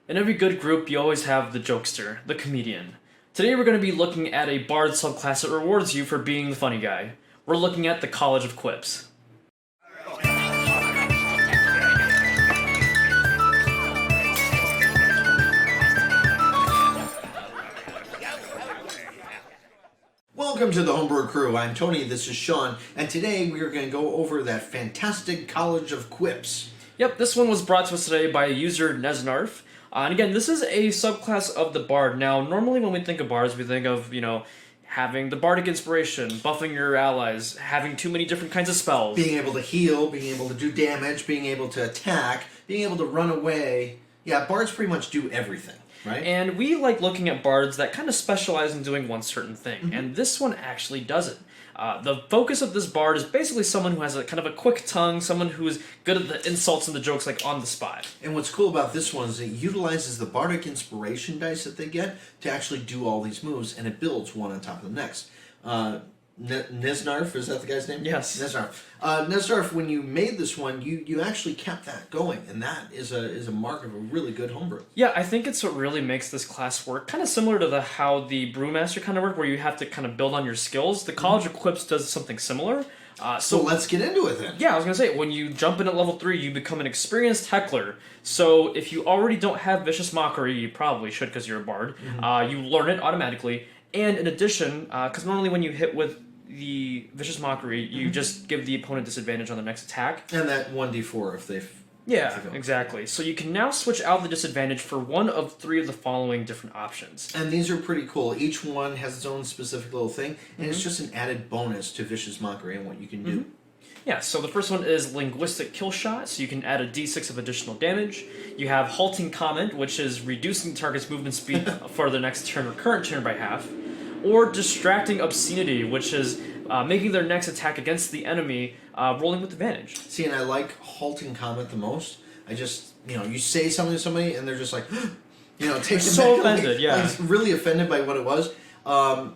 In every good group, you always have the jokester, the comedian. Today we're going to be looking at a bard subclass that rewards you for being the funny guy. We're looking at the College of Quips. Welcome to the Homebrew Crew. I'm Tony, this is Sean, and today we are going to go over that fantastic College of Quips. Yep, this one was brought to us today by user Nesnarf. And again, this is a subclass of the bard. Now, normally when we think of bards, we think of, having the bardic inspiration, buffing your allies, having too many different kinds of spells. Being able to heal, being able to do damage, being able to attack, being able to run away. Yeah, bards pretty much do everything, right? And we like looking at bards that kind of specialize in doing one certain thing, and this one actually does it. The focus of this bard is basically someone who has a kind of a quick tongue, someone who is good at the insults and the jokes like on the spot. And what's cool about this one is it utilizes the bardic inspiration dice that they get to actually do all these moves, and it builds one on top of the next. Nesnarf, is that the guy's name? Yes. Nesnarf. Nesnarf, when you made this one, you actually kept that going, and that is a mark of a really good homebrew. Yeah, I think it's what really makes this class work. Kind of similar to how the Brewmaster kind of work, where you have to kind of build on your skills. The College of Quips does something similar. So let's get into it then. Yeah, I was going to say, when you jump in at level 3, you become an experienced heckler. So if you already don't have Vicious Mockery, you probably should because you're a bard, you learn it automatically. And in addition, because normally when you hit with the Vicious Mockery, you just give the opponent disadvantage on the next attack. And that 1d4 if they... Yeah, exactly. So you can now switch out the disadvantage for one of 3 of the following different options. And these are pretty cool. Each one has its own specific little thing, and it's just an added bonus to Vicious Mockery and what you can do. Yeah, so the first one is Linguistic Kill Shot, so you can add a d6 of additional damage. You have Halting Comment, which is reducing the target's movement speed for the next turn or current turn by half. Or Distracting Obscenity, which is making their next attack against the enemy rolling with advantage. See, and I like Halting Comment the most. I just, you say something to somebody and they're just like, take so offended, like really offended by what it was.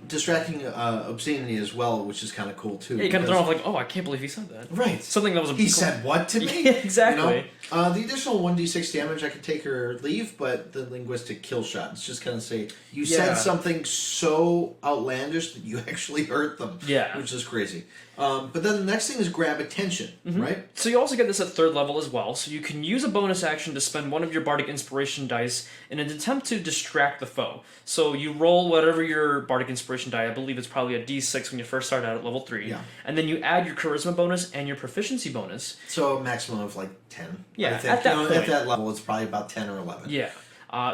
Distracting Obscenity as well, which is kind of cool too. Yeah, you kind of throw off like, oh, I can't believe he said that. Right. Something that was He said what to me? Yeah, exactly. The additional 1d6 damage I could take or leave, but the Linguistic Kill Shot, it's just kind of say, you said something so outlandish that you actually hurt them. Yeah. Which is crazy. But then the next thing is Grab Attention, right? So you also get this at 3rd level as well, so you can use a bonus action to spend one of your Bardic Inspiration dice in an attempt to distract the foe. So you roll whatever your Bardic Inspiration die, I believe it's probably a d6 when you first start out at level 3, and then you add your Charisma bonus and your Proficiency bonus. So a maximum of like 10. Yeah, I think. at that point. At that level, it's probably about 10 or 11. Yeah.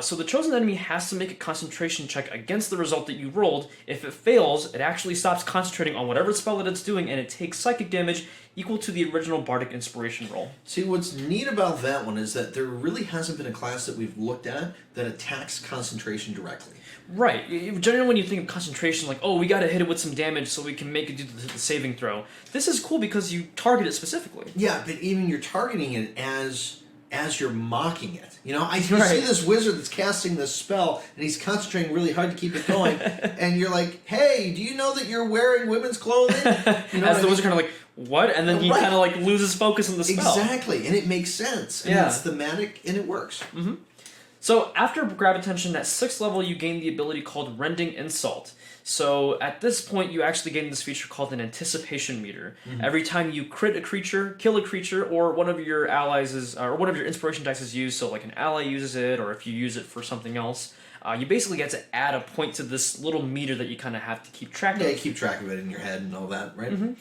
So the chosen enemy has to make a concentration check against the result that you rolled. If it fails, it actually stops concentrating on whatever spell that it's doing, and it takes psychic damage equal to the original Bardic Inspiration roll. See, what's neat about that one is that there really hasn't been a class that we've looked at that attacks concentration directly. Right. Generally when you think of concentration, like, oh, we gotta hit it with some damage so we can make it do the saving throw. This is cool because you target it specifically. Yeah, but even you're targeting it as you're mocking it. I see this wizard that's casting this spell, and he's concentrating really hard to keep it going, and you're like, hey, do you know that you're wearing women's clothing? As the wizard kind of like, what? And then he kind of like loses focus on the spell. Exactly, and it makes sense. And it's thematic, and it works. So after Grab Attention, at 6th level, you gain the ability called Rending Insult. So at this point, you actually gain this feature called an Anticipation Meter. Every time you crit a creature, kill a creature, or one of your allies or one of your inspiration dice is used, so like an ally uses it, or if you use it for something else, you basically get to add a point to this little meter that you kind of have to keep track of. Yeah, you keep track of it in your head and all that, right?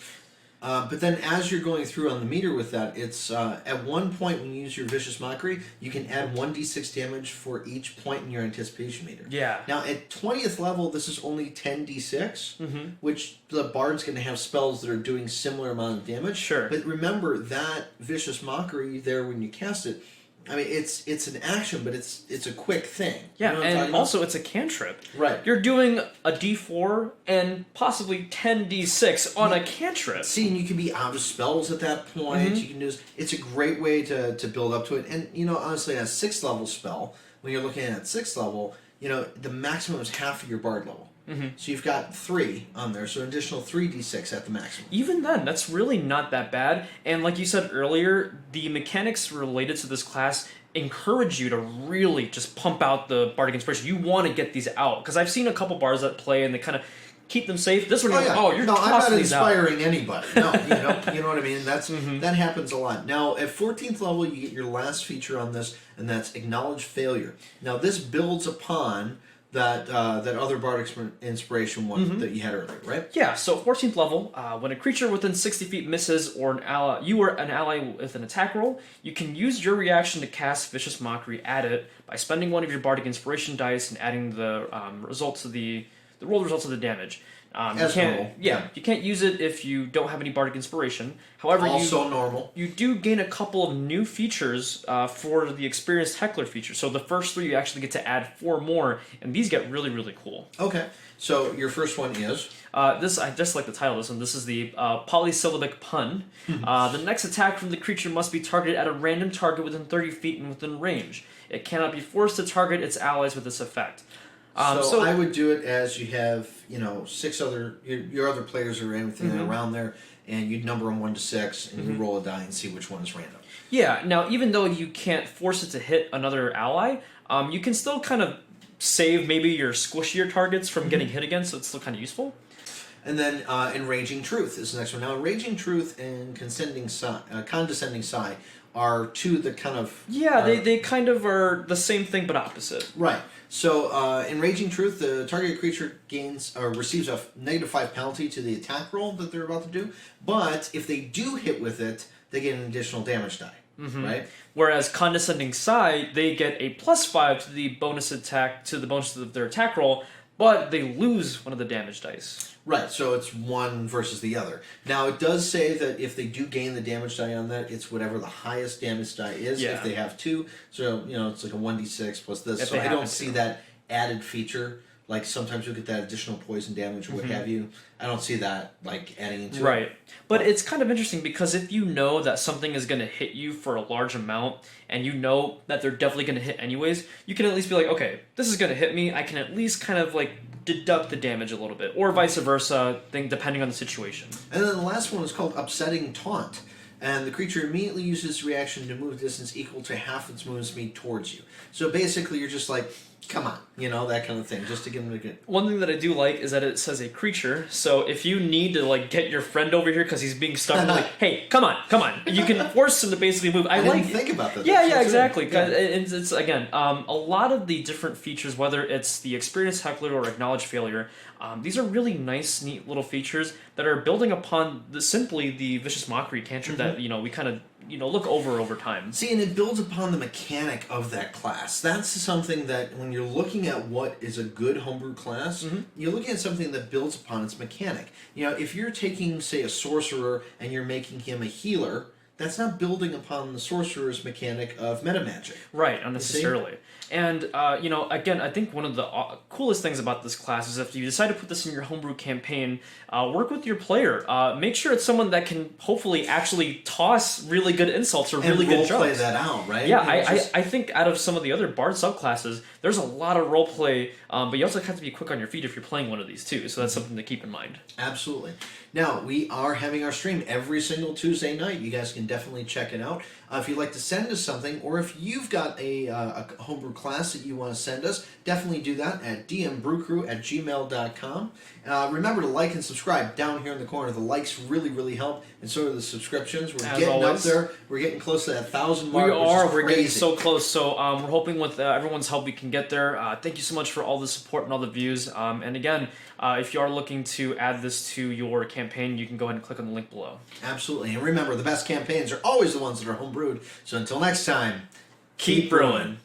But then as you're going through on the meter with that, it's at one point when you use your Vicious Mockery, you can add 1d6 damage for each point in your Anticipation Meter. Yeah. Now at 20th level, this is only 10d6, which the Bard's going to have spells that are doing similar amount of damage. Sure. But remember, that Vicious Mockery there when you cast it, I mean, it's an action, but it's a quick thing. Yeah, you know and also it's a cantrip. Right. You're doing a d4 and possibly 10d6 on a cantrip. See, and you can be out of spells at that point. You can do this. It's a great way to build up to it. And, honestly, a 6th level spell, when you're looking at 6th level, the maximum is half of your Bard level. So you've got 3 on there, so an additional 3d6 at the maximum. Even then, that's really not that bad. And like you said earlier, the mechanics related to this class encourage you to really just pump out the bardic inspiration. You want to get these out because I've seen a couple bards that play and they kind of keep them safe. This one, you're no, I'm not these out. inspiring anybody. No, you know what I mean. That's that happens a lot. Now at 14th level, you get your last feature on this, and that's acknowledge failure. Now this builds upon that other bardic inspiration one that you had earlier, right? Yeah. So 14th level, when a creature within 60 feet misses, or you or an ally with an attack roll, you can use your reaction to cast vicious mockery at it by spending one of your bardic inspiration dice and adding the results of the roll results of the damage. You can't use it if you don't have any bardic inspiration. However, normal. You do gain a couple of new features for the experienced heckler feature. So the first 3 you actually get to add 4 more, and these get really, really cool. Okay. So your first one is this. I just like the title of this one. This is the polysyllabic pun. The next attack from the creature must be targeted at a random target within 30 feet and within range. It cannot be forced to target its allies with this effect. So I would do it as you have, 6 other your other players or anything around there, and you'd number them 1 to 6, and you roll a die and see which one is random. Yeah. Now, even though you can't force it to hit another ally, you can still kind of save maybe your squishier targets from getting hit again, so it's still kind of useful. And then Enraging Truth is the next one. Now, Enraging Truth and Condescending Sigh are 2 that kind of... Yeah, they kind of are the same thing but opposite. Right. So, Enraging Truth, the target creature receives a -5 penalty to the attack roll that they're about to do, but if they do hit with it, they get an additional damage die, right? Whereas Condescending Sigh, they get a +5 to the bonus of their attack roll, but they lose one of the damage dice. Right, so it's one versus the other. Now, it does say that if they do gain the damage die on that, it's whatever the highest damage die is, if they have 2. So, it's like a 1d6 plus this. So I don't see that added feature. Like, sometimes you'll get that additional poison damage or what have you. I don't see that, adding into it. Right. But it's kind of interesting because if you know that something is going to hit you for a large amount and you know that they're definitely going to hit anyways, you can at least be like, okay, this is going to hit me. I can at least kind of, deduct the damage a little bit. Or vice versa, depending on the situation. And then the last one is called Upsetting Taunt. And the creature immediately uses reaction to move distance equal to half its movement speed towards you. So basically, you're just like, come on, that kind of thing, just to give them a good... One thing that I do like is that it says a creature, so if you need to, get your friend over here because he's being stuck, hey, come on, you can force him to basically move. I didn't think about that. Yeah, exactly. Yeah. It's, again, a lot of the different features, whether it's the experienced heckler or acknowledge failure, these are really nice, neat little features that are building upon simply the vicious mockery cantrip that, we kind of look over time. See, and it builds upon the mechanic of that class. That's something that when you're looking at what is a good homebrew class, you're looking at something that builds upon its mechanic. If you're taking, say, a sorcerer and you're making him a healer, that's not building upon the sorcerer's mechanic of metamagic. Right, unnecessarily. And, again, I think one of the coolest things about this class is if you decide to put this in your homebrew campaign, work with your player. Make sure it's someone that can hopefully actually toss really good insults or really good jokes. And roleplay that out, right? Yeah, I think out of some of the other bard subclasses, there's a lot of roleplay, but you also have to be quick on your feet if you're playing one of these too, so that's something to keep in mind. Absolutely. Now, we are having our stream every single Tuesday night. You guys can definitely check it out. If you'd like to send us something, or if you've got a homebrew class that you want to send us, definitely do that at dmbrewcrew@gmail.com. Remember to like and subscribe down here in the corner. The likes really, really help, and so do the subscriptions. We're getting up there. We're getting close to that 1,000 mark. We're getting so close. So we're hoping with everyone's help we can get there. Thank you so much for all the support and all the views. And again, if you are looking to add this to your campaign, you can go ahead and click on the link below. Absolutely. And remember, the best campaigns are always the ones that are homebrewed. So until next time, keep brewing.